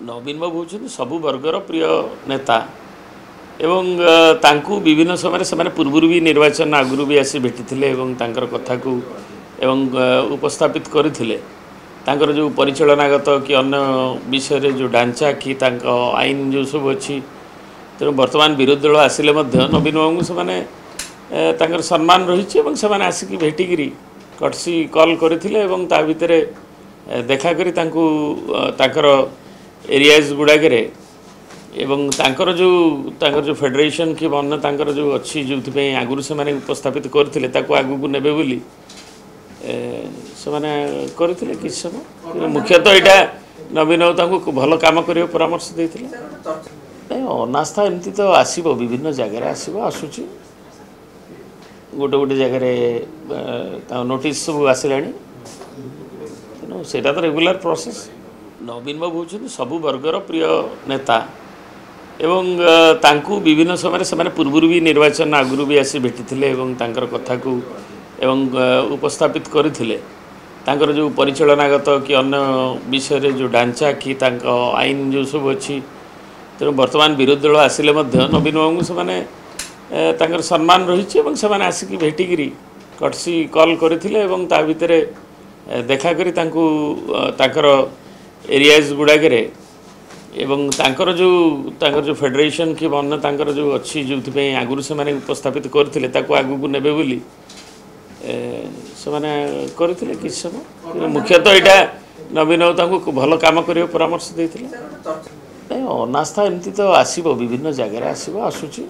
नवीन बाबू होउछन्ति सबु वर्गर प्रिय नेता एवं तांकु विभिन्न समय से पूर्व भी निर्वाचन आगुरी भी आसी भेटी एवं तांकर कथा को एवं उपस्थापित करथिले तांकर जो परिचालनागत कि अन्य विषय जो ढांचा कि तांका आईन जो सब अच्छी तेणु वर्तमान विरोधी दल आसिले नवीन बाबू से तांकर सम्मान रही से आसिक भेटिकी कटसी कल करथिले एवं ता भितर देखा करी तांकर एरियाज गुड़ाक एवं जो फेडरेशन कि अन्य तांकर जो अच्छी जो आगुरी से उपस्थापित करथिले ताको आगु को नेबे बोली से करथिले किछ समय मुख्यतः एटा नवीन बाबू को भल काम करियो परामर्श देथिले नहीं अनास्था एमती तो आसीबो विभिन्न जगह आसीबो आसुची गोटे गोटे जगह नोटिस सब आसिलानी तेणु सेटा तो रेगुलर प्रोसेस नवीन बाबू होउछन्ति सबु वर्गर प्रिय नेता एवं तांकु विभिन्न समय से पूर्व भी निर्वाचन आगुरी भी आसी भेटी एवं तांकर कथा को एवं उपस्थापित करथिले तांकर जो परिचालनागत कि अन्य विषय जो ढांचा कि तांका आईन जो सब अच्छी तेणु वर्तमान विरोधी दल आसिले नवीन बाबू से तांकर सम्मान रही से आसिक भेटिकी कटसी कल करथिले एवं ता भितर देखा करी तांकर एरियाज गुड़ाक एवं तांकर जो फेडरेशन कि अन्य तांकर जो अच्छी जो आगुरी से उपस्थापित करथिले ताको आगु को नेबे बोली से करथिले किछ समय मुख्यतः एटा नवीन बाबू को भल काम करियो परामर्श देथिले नहीं अनास्था एमती तो आसीबो विभिन्न जगह आसीबो आसुची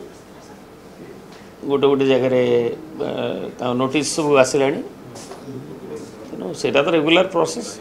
गोटे गोटे जगह नोटिस सब आसिलानी तेणु सेटा तो रेगुलर प्रोसेस।